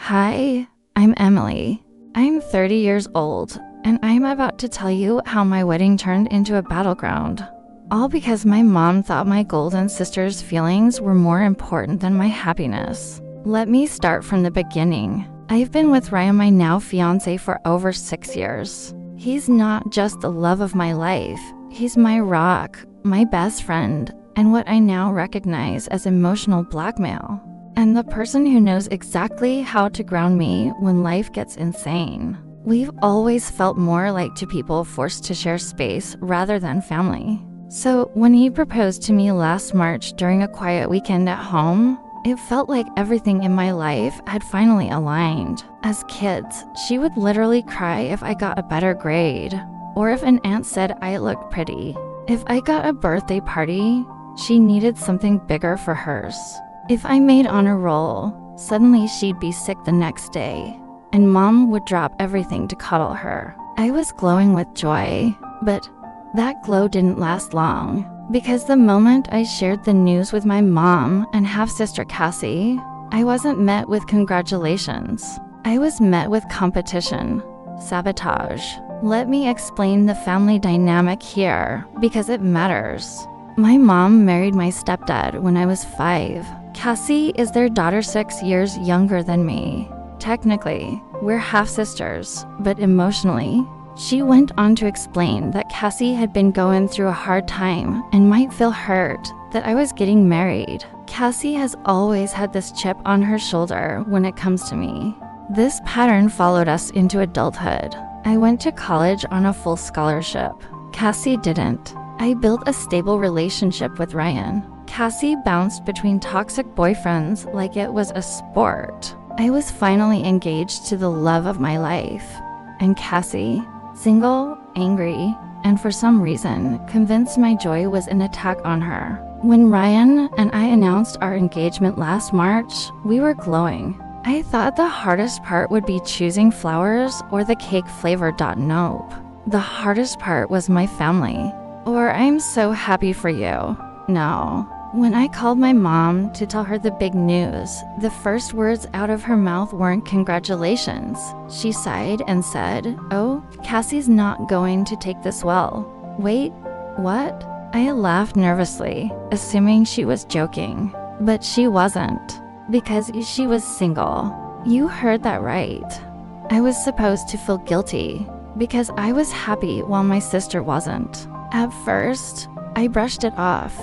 Hi, I'm Emily. I'm 30 years old, and I'm about to tell you how my wedding turned into a battleground. All because my mom thought my golden sister's feelings were more important than my happiness. Let me start from the beginning. I've been with Ryan, my now fiance, for over 6 years. He's not just the love of my life. He's my rock, my best friend, and what I now recognize as emotional blackmail. And the person who knows exactly how to ground me when life gets insane. We've always felt more like two people forced to share space rather than family. So when he proposed to me last March during a quiet weekend at home, it felt like everything in my life had finally aligned. As kids, she would literally cry if I got a better grade, or if an aunt said I looked pretty. If I got a birthday party, she needed something bigger for hers. If I made honor roll, suddenly she'd be sick the next day, and mom would drop everything to cuddle her. I was glowing with joy, but that glow didn't last long, because the moment I shared the news with my mom and half-sister Cassie, I wasn't met with congratulations. I was met with competition, sabotage. Let me explain the family dynamic here, because it matters. My mom married my stepdad when I was 5. Cassie is their daughter 6 years younger than me. Technically, we're half-sisters, but emotionally, she went on to explain that Cassie had been going through a hard time and might feel hurt that I was getting married. Cassie has always had this chip on her shoulder when it comes to me. This pattern followed us into adulthood. I went to college on a full scholarship. Cassie didn't. I built a stable relationship with Ryan. Cassie bounced between toxic boyfriends like it was a sport. I was finally engaged to the love of my life. And Cassie, single, angry, and for some reason, convinced my joy was an attack on her. When Ryan and I announced our engagement last March, we were glowing. I thought the hardest part would be choosing flowers or the cake flavor. Nope. The hardest part was my family. Or I'm so happy for you. No. When I called my mom to tell her the big news, the first words out of her mouth weren't congratulations. She sighed and said, "Oh, Cassie's not going to take this well." Wait, what? I laughed nervously, assuming she was joking. But she wasn't, because she was single. You heard that right. I was supposed to feel guilty, because I was happy while my sister wasn't. At first, I brushed it off.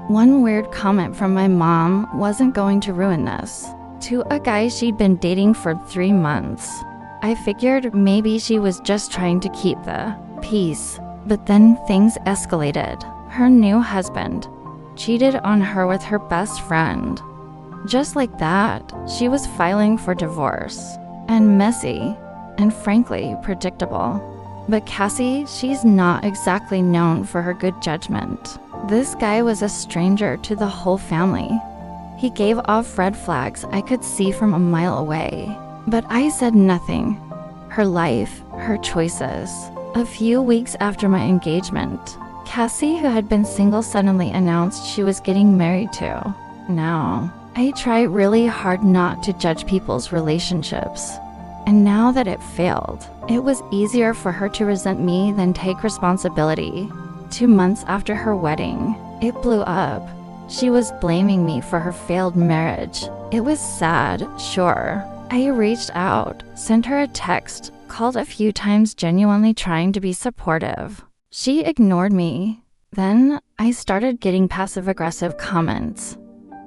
One weird comment from my mom wasn't going to ruin this. To a guy she'd been dating for 3 months. I figured maybe she was just trying to keep the peace. But then things escalated. Her new husband cheated on her with her best friend. Just like that, she was filing for divorce. And messy, and frankly, predictable. But Cassie, she's not exactly known for her good judgment. This guy was a stranger to the whole family. He gave off red flags I could see from a mile away. But I said nothing. Her life, her choices. A few weeks after my engagement, Cassie, who had been single, suddenly announced she was getting married to. Now, I try really hard not to judge people's relationships. And now that it failed, it was easier for her to resent me than take responsibility. 2 months after her wedding, it blew up. She was blaming me for her failed marriage. It was sad, sure. I reached out, sent her a text, called a few times, genuinely trying to be supportive. She ignored me. Then I started getting passive-aggressive comments.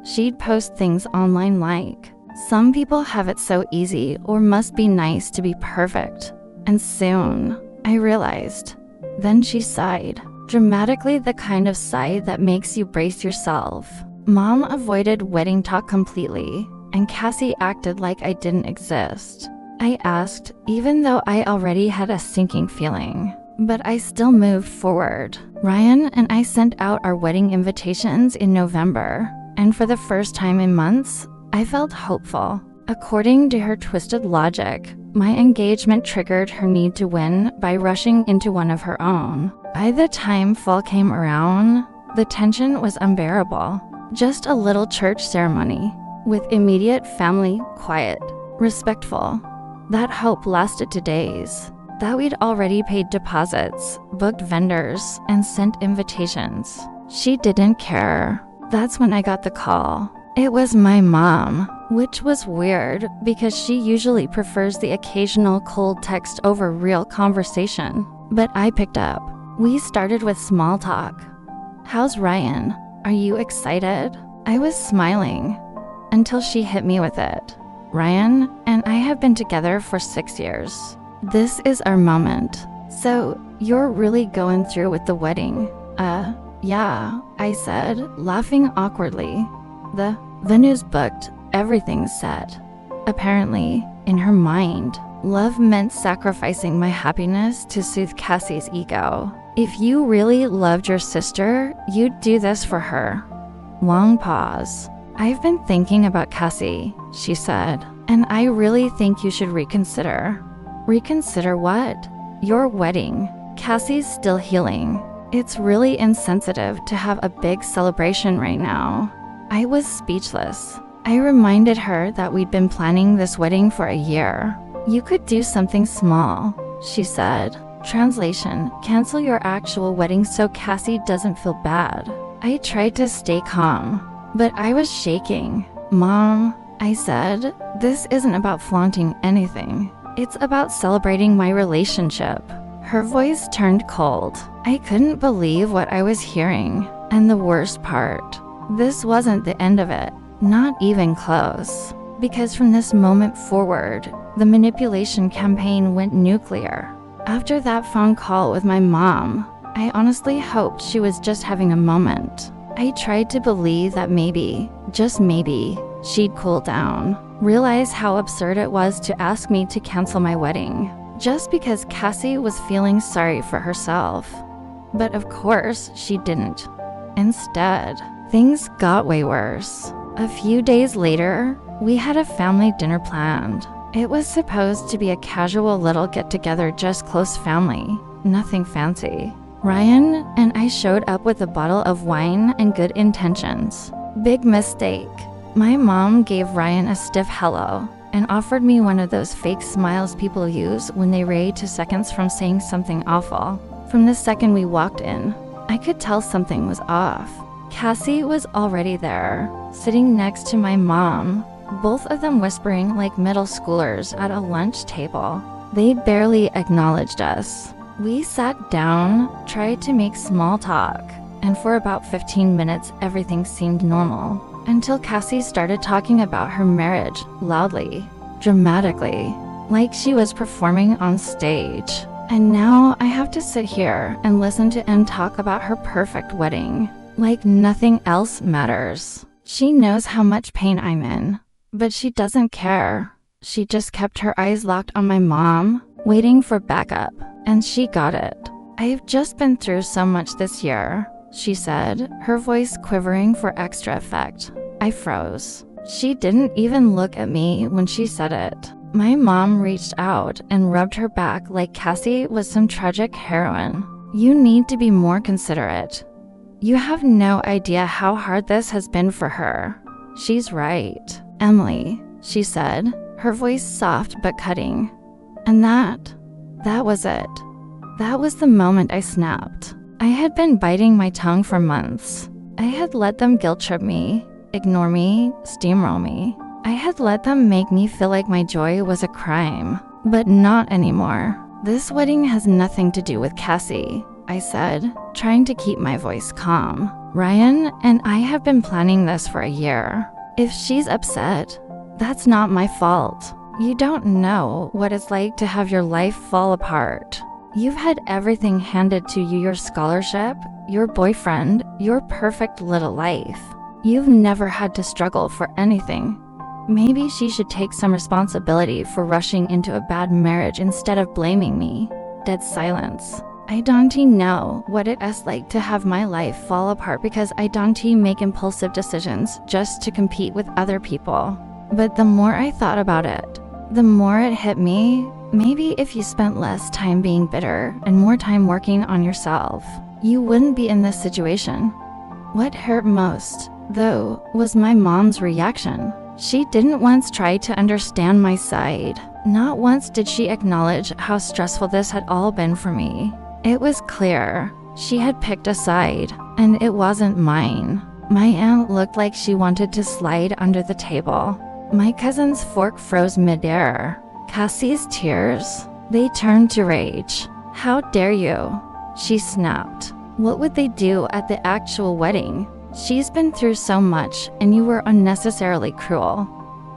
She'd post things online like, "Some people have it so easy or must be nice to be perfect." And soon, I realized. Then she sighed. Dramatically, the kind of sigh that makes you brace yourself. Mom avoided wedding talk completely, and Cassie acted like I didn't exist. I asked, even though I already had a sinking feeling. But I still moved forward. Ryan and I sent out our wedding invitations in November, and for the first time in months, I felt hopeful. According to her twisted logic, my engagement triggered her need to win by rushing into one of her own. By the time fall came around, the tension was unbearable. Just a little church ceremony, with immediate family quiet. respectful. That hope lasted 2 days. That we'd already paid deposits, booked vendors, and sent invitations. She didn't care. That's when I got the call. It was my mom, which was weird because she usually prefers the occasional cold text over real conversation. But I picked up. We started with small talk. "How's Ryan? Are you excited?" I was smiling until she hit me with it. "Ryan and I have been together for 6 years. This is our moment. So, you're really going through with the wedding?" Yeah," I said, laughing awkwardly. The venue's booked, everything's set." Apparently, in her mind, love meant sacrificing my happiness to soothe Cassie's ego. "If you really loved your sister, you'd do this for her." Long pause. "I've been thinking about Cassie," she said, "and I really think you should reconsider." "Reconsider what?" "Your wedding. Cassie's still healing. It's really insensitive to have a big celebration right now." I was speechless. I reminded her that we'd been planning this wedding for a year. "You could do something small," she said. Translation: cancel your actual wedding so Cassie doesn't feel bad. I tried to stay calm, but I was shaking. "Mom," I said, "this isn't about flaunting anything. It's about celebrating my relationship." Her voice turned cold. I couldn't believe what I was hearing. And the worst part, this wasn't the end of it. Not even close. Because from this moment forward, the manipulation campaign went nuclear. After that phone call with my mom, I honestly hoped she was just having a moment. I tried to believe that maybe, just maybe, she'd cool down, realize how absurd it was to ask me to cancel my wedding, just because Cassie was feeling sorry for herself. But of course, she didn't. Instead, things got way worse. A few days later, we had a family dinner planned. It was supposed to be a casual little get-together, just close family, nothing fancy. Ryan and I showed up with a bottle of wine and good intentions. Big mistake. My mom gave Ryan a stiff hello and offered me one of those fake smiles people use when they ready 2 seconds from saying something awful. From the second we walked in, I could tell something was off. Cassie was already there, sitting next to my mom, both of them whispering like middle schoolers at a lunch table. They barely acknowledged us. We sat down, tried to make small talk, and for about 15 minutes everything seemed normal. Until Cassie started talking about her marriage, loudly, dramatically, like she was performing on stage. And now I have to sit here and listen to Em talk about her perfect wedding, like nothing else matters. She knows how much pain I'm in, but she doesn't care. She just kept her eyes locked on my mom, waiting for backup, and she got it. "I've just been through so much this year," she said, her voice quivering for extra effect. I froze. She didn't even look at me when she said it. My mom reached out and rubbed her back like Cassie was some tragic heroine. "You need to be more considerate. You have no idea how hard this has been for her." "She's right, Emily," she said, her voice soft but cutting. And that was it. That was the moment I snapped. I had been biting my tongue for months. I had let them guilt trip me, ignore me, steamroll me. I had let them make me feel like my joy was a crime. But not anymore. "This wedding has nothing to do with Cassie," I said, trying to keep my voice calm. "Ryan and I have been planning this for a year. If she's upset, that's not my fault. You don't know what it's like to have your life fall apart. You've had everything handed to you, your scholarship, your boyfriend, your perfect little life. You've never had to struggle for anything. Maybe she should take some responsibility for rushing into a bad marriage instead of blaming me." Dead silence. I don't know what it's like to have my life fall apart because I don't make impulsive decisions just to compete with other people. But the more I thought about it, the more it hit me. Maybe if you spent less time being bitter and more time working on yourself, you wouldn't be in this situation. What hurt most, though, was my mom's reaction. She didn't once try to understand my side. Not once did she acknowledge how stressful this had all been for me. It was clear she had picked a side, and it wasn't mine. My aunt looked like she wanted to slide under the table. My cousin's fork froze midair. Cassie's tears, they turned to rage. "How dare you?" she snapped. "What would they do at the actual wedding? She's been through so much, and you were unnecessarily cruel."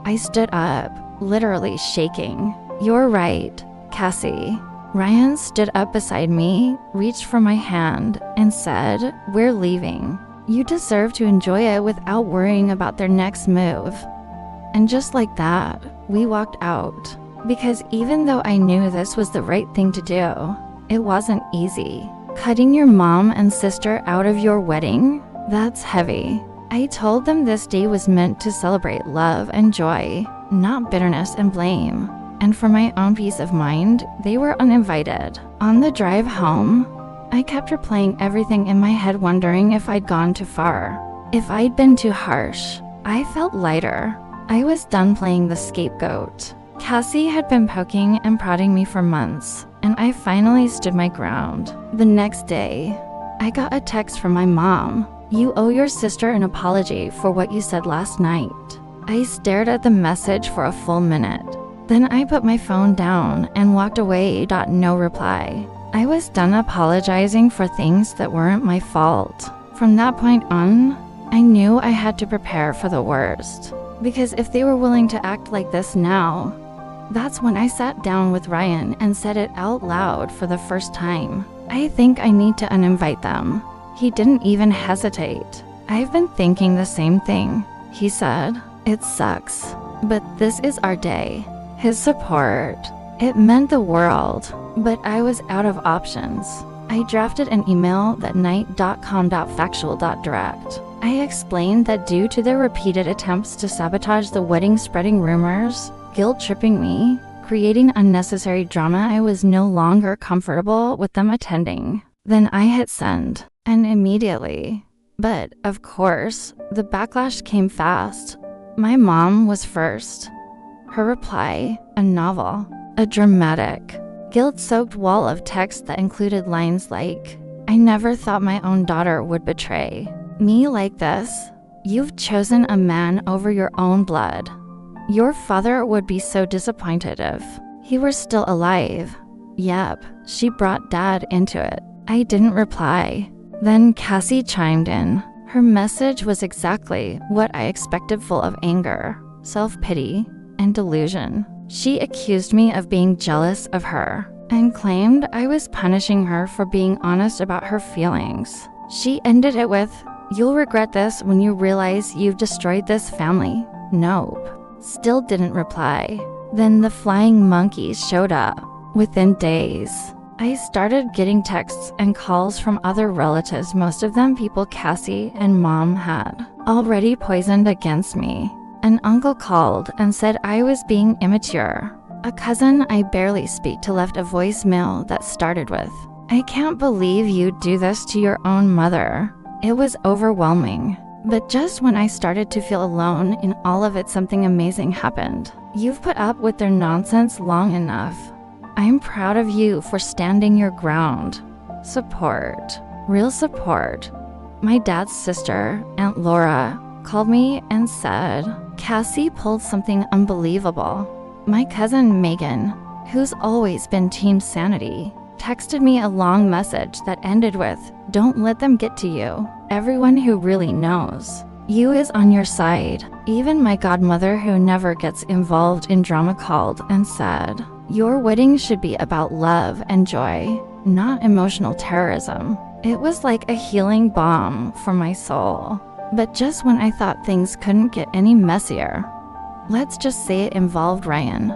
I stood up, literally shaking. "You're right, Cassie." Ryan stood up beside me, reached for my hand, and said, "We're leaving. You deserve to enjoy it without worrying about their next move." And just like that, we walked out. Because even though I knew this was the right thing to do, it wasn't easy. Cutting your mom and sister out of your wedding? That's heavy. I told them this day was meant to celebrate love and joy, not bitterness and blame. And for my own peace of mind, they were uninvited. On the drive home, I kept replaying everything in my head, wondering if I'd gone too far, if I'd been too harsh. I felt lighter. I was done playing the scapegoat. Cassie had been poking and prodding me for months, and I finally stood my ground. The next day, I got a text from my mom. "You owe your sister an apology for what you said last night." I stared at the message for a full minute. Then I put my phone down and walked away. No reply. I was done apologizing for things that weren't my fault. From that point on, I knew I had to prepare for the worst. Because if they were willing to act like this now, that's when I sat down with Ryan and said it out loud for the first time. "I think I need to uninvite them." He didn't even hesitate. "I've been thinking the same thing," he said. "It sucks, but this is our day." His support, it meant the world, but I was out of options. I drafted an email that night.com.factual.direct. I explained that due to their repeated attempts to sabotage the wedding, spreading rumors, guilt-tripping me, creating unnecessary drama, I was no longer comfortable with them attending. Then I hit send, and immediately. But, of course, the backlash came fast. My mom was first. Her reply, a novel, a dramatic, guilt-soaked wall of text that included lines like, "I never thought my own daughter would betray me like this. You've chosen a man over your own blood. Your father would be so disappointed if he were still alive." Yep, she brought Dad into it. I didn't reply. Then Cassie chimed in. Her message was exactly what I expected, full of anger, self-pity, and delusion. She accused me of being jealous of her and claimed I was punishing her for being honest about her feelings. She ended it with, "You'll regret this when you realize you've destroyed this family." Nope. Still didn't reply. Then the flying monkeys showed up. Within days, I started getting texts and calls from other relatives, most of them people Cassie and Mom had already poisoned against me. An uncle called and said I was being immature. A cousin I barely speak to left a voicemail that started with, "I can't believe you'd do this to your own mother." It was overwhelming. But just when I started to feel alone in all of it, something amazing happened. "You've put up with their nonsense long enough. I'm proud of you for standing your ground." Support. Real support. My dad's sister, Aunt Laura, called me and said, "Cassie pulled something unbelievable." My cousin Megan, who's always been Team Sanity, texted me a long message that ended with, "Don't let them get to you. Everyone who really knows you is on your side." Even my godmother, who never gets involved in drama, called and said, "Your wedding should be about love and joy, not emotional terrorism." It was like a healing balm for my soul. But just when I thought things couldn't get any messier, let's just say it involved Ryan,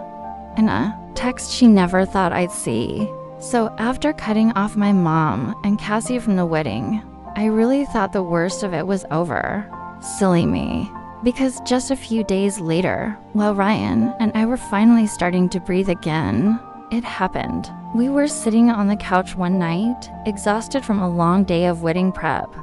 and a text she never thought I'd see. So after cutting off my mom and Cassie from the wedding, I really thought the worst of it was over. Silly me. Because just a few days later, while Ryan and I were finally starting to breathe again, it happened. We were sitting on the couch one night, exhausted from a long day of wedding prep,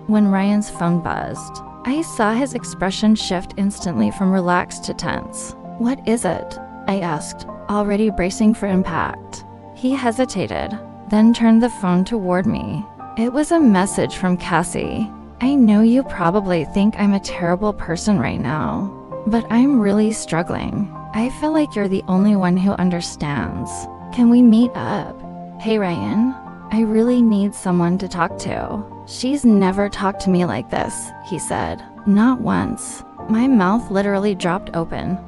when Ryan's phone buzzed. I saw his expression shift instantly from relaxed to tense. "What is it?" I asked, already bracing for impact. He hesitated, then turned the phone toward me. It was a message from Cassie. "I know you probably think I'm a terrible person right now, but I'm really struggling. I feel like you're the only one who understands. Can we meet up? Hey Ryan, I really need someone to talk to." "She's never talked to me like this," he said. "Not once." My mouth literally dropped open.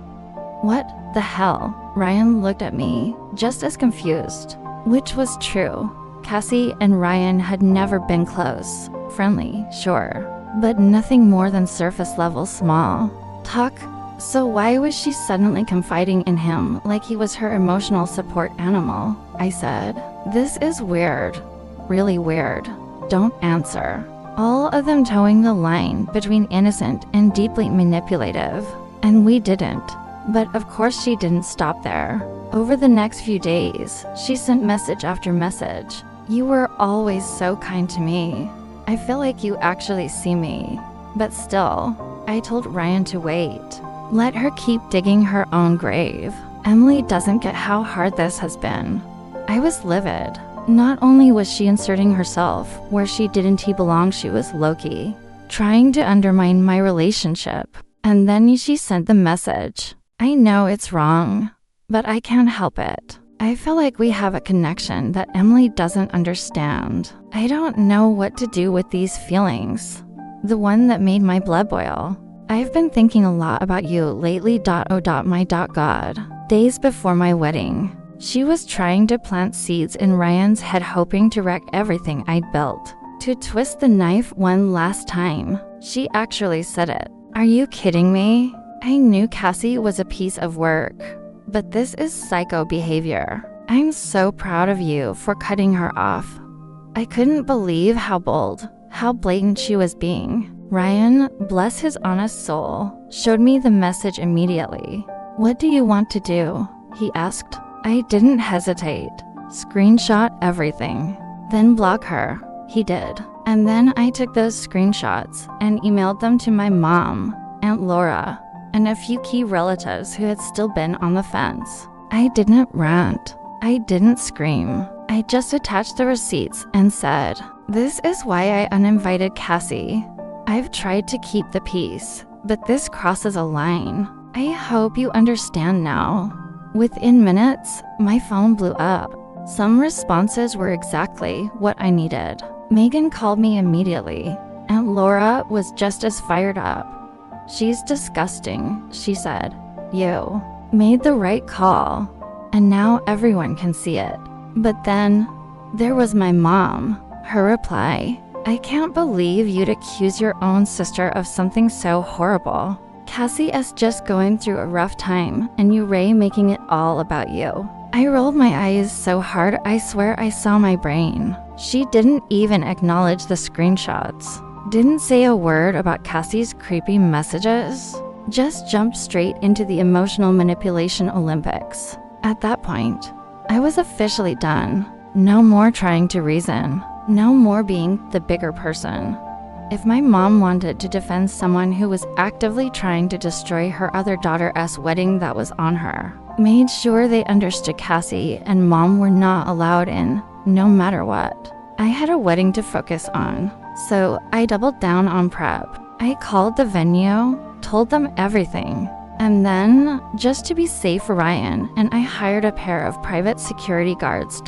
"What the hell?" Ryan looked at me, just as confused. Which was true. Cassie and Ryan had never been close. Friendly, sure, but nothing more than surface level small talk. So why was she suddenly confiding in him like he was her emotional support animal? I said, "This is weird. Really weird. Don't answer." All of them towing the line between innocent and deeply manipulative. And we didn't. But of course she didn't stop there. Over the next few days, she sent message after message. "You were always so kind to me. I feel like you actually see me." But still, I told Ryan to wait. Let her keep digging her own grave. Emily doesn't get how hard this has been. I was livid. Not only was she inserting herself where she didn't belong, she was Loki, trying to undermine my relationship. And then she sent the message. I know it's wrong, but I can't help it. I feel like we have a connection that Emily doesn't understand. I don't know what to do with these feelings. The one that made my blood boil. I've been thinking a lot about you lately. My God. Days before my wedding, she was trying to plant seeds in Ryan's head, hoping to wreck everything I'd built. To twist the knife one last time. She actually said it. Are you kidding me? I knew Cassie was a piece of work, but this is psycho behavior. I'm so proud of you for cutting her off. I couldn't believe how bold, how blatant she was being. Ryan, bless his honest soul, showed me the message immediately. "What do you want to do?" he asked. I didn't hesitate. "Screenshot everything, then block her." He did. And then I took those screenshots and emailed them to my mom, Aunt Laura, and a few key relatives who had still been on the fence. I didn't rant. I didn't scream. I just attached the receipts and said, "This is why I uninvited Cassie. I've tried to keep the peace, but this crosses a line. I hope you understand now." Within minutes, my phone blew up. Some responses were exactly what I needed. Megan called me immediately. Aunt Laura was just as fired up. "She's disgusting," she said. "You made the right call, and now everyone can see it." But then, there was my mom. Her reply, "I can't believe you'd accuse your own sister of something so horrible. Cassie is just going through a rough time, and you Ray making it all about you." I rolled my eyes so hard I swear I saw my brain. She didn't even acknowledge the screenshots. Didn't say a word about Cassie's creepy messages. Just jumped straight into the emotional manipulation Olympics. At that point, I was officially done. No more trying to reason. No more being the bigger person. If my mom wanted to defend someone who was actively trying to destroy her other daughter's wedding that was on her, made sure they understood Cassie and mom were not allowed in, no matter what. I had a wedding to focus on, so I doubled down on prep. I called the venue, told them everything, and then, just to be safe for Ryan, and I hired a pair of private security guards.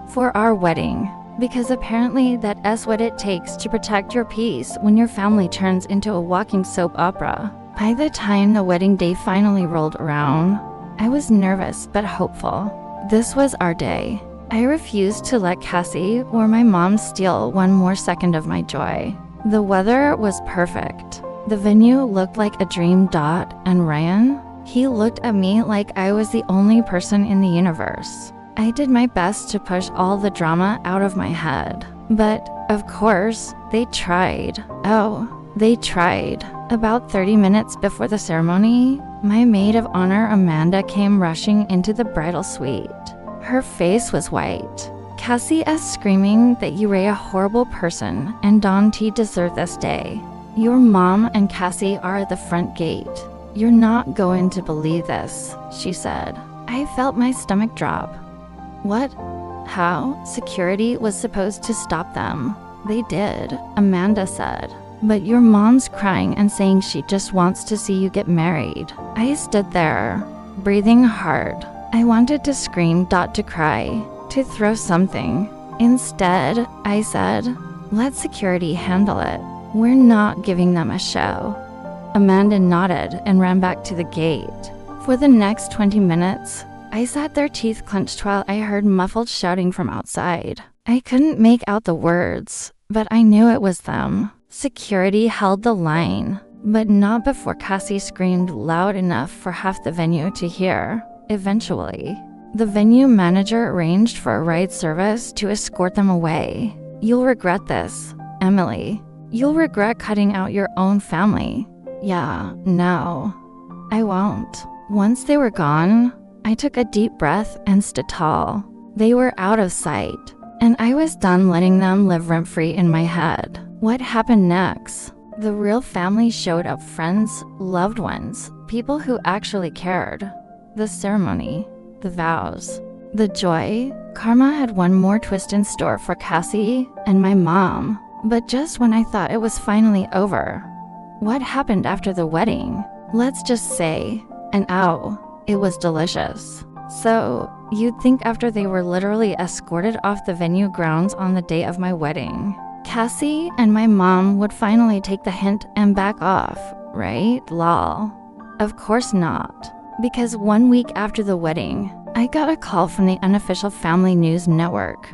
For our wedding. Because apparently that's what it takes to protect your peace when your family turns into a walking soap opera. By the time the wedding day finally rolled around, I was nervous but hopeful. This was our day. I refused to let Cassie or my mom steal one more second of my joy. The weather was perfect. The venue looked like a dream. And Ryan? He looked at me like I was the only person in the universe. I did my best to push all the drama out of my head. But, of course, they tried. Oh, they tried. About 30 minutes before the ceremony, my maid of honor Amanda came rushing into the bridal suite. Her face was white. "Cassie is screaming that you are a horrible person and Don T deserved this day." Your mom and Cassie are at the front gate. You're not going to believe this, she said. I felt my stomach drop. What? How? Security was supposed to stop them. They did, Amanda said. But your mom's crying and saying she just wants to see you get married. I stood there, breathing hard. I wanted to scream, to cry, to throw something. Instead, I said, let security handle it. We're not giving them a show. Amanda nodded and ran back to the gate. For the next 20 minutes, I sat there, teeth clenched, while I heard muffled shouting from outside. I couldn't make out the words, but I knew it was them. Security held the line, but not before Cassie screamed loud enough for half the venue to hear. Eventually, the venue manager arranged for a ride service to escort them away. You'll regret this, Emily. You'll regret cutting out your own family. Yeah, no, I won't. Once they were gone, I took a deep breath and stood tall. They were out of sight, and I was done letting them live rent-free in my head. What happened next? The real family showed up, friends, loved ones, people who actually cared. The ceremony, the vows, the joy. Karma had one more twist in store for Cassie and my mom. But just when I thought it was finally over, what happened after the wedding? Let's just say, it was delicious. So, you'd think after they were literally escorted off the venue grounds on the day of my wedding, Cassie and my mom would finally take the hint and back off, right? Lol. Of course not. Because 1 week after the wedding, I got a call from the unofficial family news network.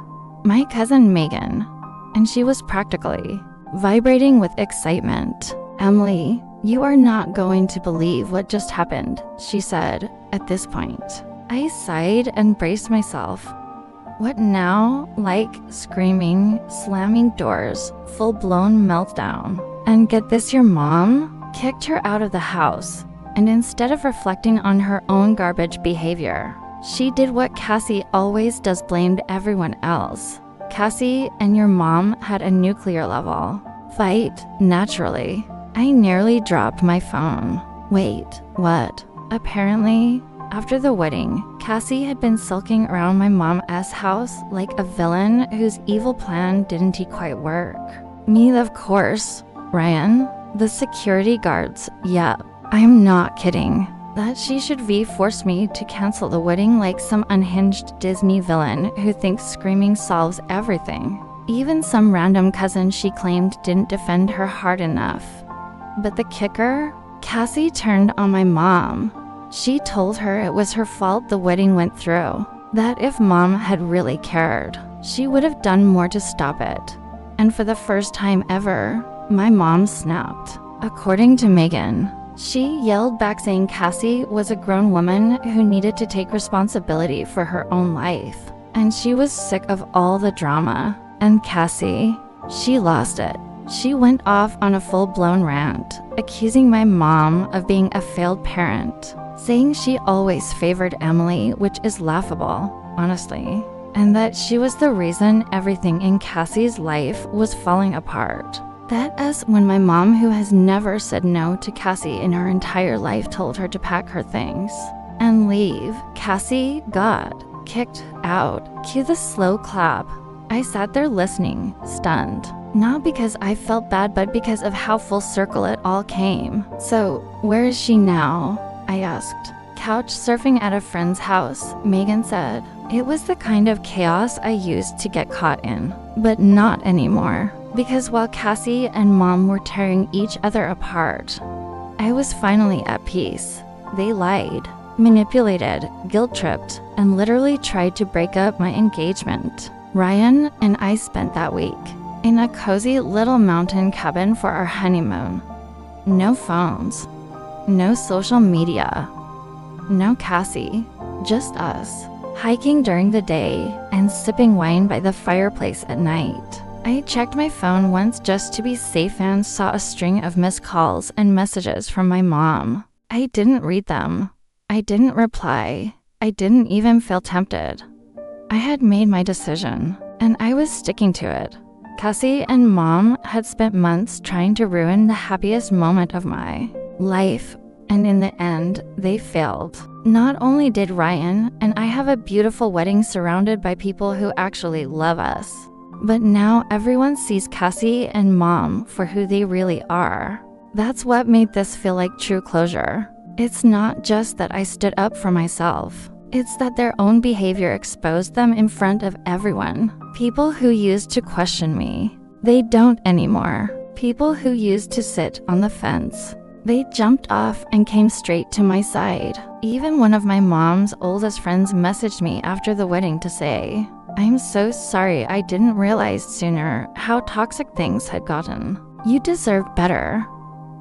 My cousin Megan, and she was practically vibrating with excitement. Emily, you are not going to believe what just happened, she said at this point. I sighed and braced myself. What now? Like screaming, slamming doors, full-blown meltdown. And get this, your mom kicked her out of the house, and instead of reflecting on her own garbage behavior, she did what Cassie always does, blamed everyone else. Cassie and your mom had a nuclear level fight, naturally. I nearly dropped my phone. Wait, what? Apparently, after the wedding, Cassie had been sulking around my mom's house like a villain whose evil plan didn't quite work. Me, of course. Ryan, the security guards, yeah, I'm not kidding. That she should force me to cancel the wedding like some unhinged Disney villain who thinks screaming solves everything. Even some random cousin she claimed didn't defend her hard enough. But the kicker? Cassie turned on my mom. She told her it was her fault the wedding went through. That if mom had really cared, she would have done more to stop it. And for the first time ever, my mom snapped. According to Megan, she yelled back saying Cassie was a grown woman who needed to take responsibility for her own life. And she was sick of all the drama. And Cassie, she lost it. She went off on a full-blown rant, accusing my mom of being a failed parent, saying she always favored Emily, which is laughable, honestly, and that she was the reason everything in Cassie's life was falling apart. That is when my mom, who has never said no to Cassie in her entire life, told her to pack her things and leave. Cassie got kicked out. Cue the slow clap. I sat there listening, stunned. Not because I felt bad, but because of how full circle it all came. So, where is she now? I asked. Couch surfing at a friend's house, Megan said. It was the kind of chaos I used to get caught in, but not anymore. Because while Cassie and mom were tearing each other apart, I was finally at peace. They lied, manipulated, guilt-tripped, and literally tried to break up my engagement. Ryan and I spent that week in a cozy little mountain cabin for our honeymoon. No phones, no social media, no Cassie, just us, hiking during the day and sipping wine by the fireplace at night. I checked my phone once just to be safe and saw a string of missed calls and messages from my mom. I didn't read them. I didn't reply. I didn't even feel tempted. I had made my decision, and I was sticking to it. Cassie and Mom had spent months trying to ruin the happiest moment of my life, and in the end, they failed. Not only did Ryan and I have a beautiful wedding surrounded by people who actually love us, but now everyone sees Cassie and Mom for who they really are. That's what made this feel like true closure. It's not just that I stood up for myself. It's that their own behavior exposed them in front of everyone. People who used to question me, they don't anymore. People who used to sit on the fence, they jumped off and came straight to my side. Even one of my mom's oldest friends messaged me after the wedding to say, "I'm so sorry I didn't realize sooner how toxic things had gotten. You deserved better."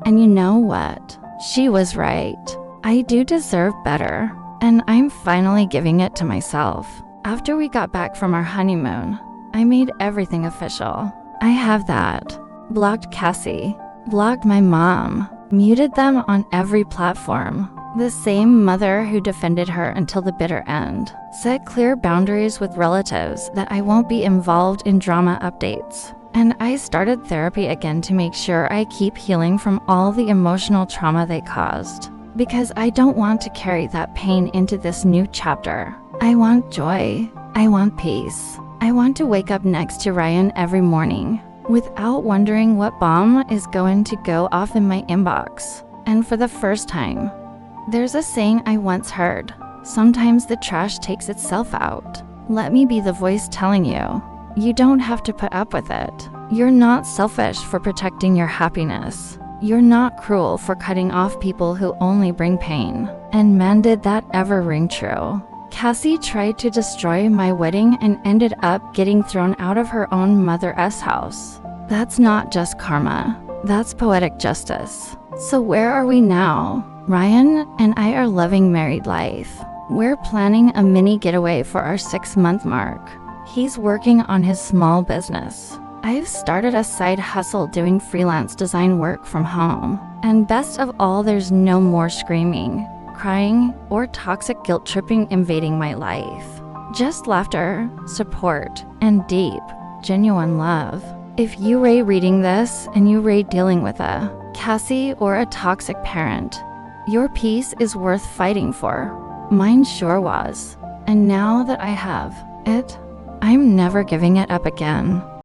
And you know what? She was right. I do deserve better. And I'm finally giving it to myself. After we got back from our honeymoon, I made everything official. I have that. Blocked Cassie. Blocked my mom. Muted them on every platform. The same mother who defended her until the bitter end. Set clear boundaries with relatives that I won't be involved in drama updates. And I started therapy again to make sure I keep healing from all the emotional trauma they caused. Because I don't want to carry that pain into this new chapter. I want joy. I want peace. I want to wake up next to Ryan every morning without wondering what bomb is going to go off in my inbox. And for the first time, there's a saying I once heard. Sometimes the trash takes itself out. Let me be the voice telling you, you don't have to put up with it. You're not selfish for protecting your happiness. You're not cruel for cutting off people who only bring pain. And man, did that ever ring true. Cassie tried to destroy my wedding and ended up getting thrown out of her own mother's house. That's not just karma. That's poetic justice. So where are we now? Ryan and I are loving married life. We're planning a mini getaway for our 6-month mark. He's working on his small business. I've started a side hustle doing freelance design work from home. And best of all, there's no more screaming, crying, or toxic guilt tripping invading my life. Just laughter, support, and deep, genuine love. If you were reading this and you were dealing with a Cassie or a toxic parent, your peace is worth fighting for. Mine sure was. And now that I have it, I'm never giving it up again.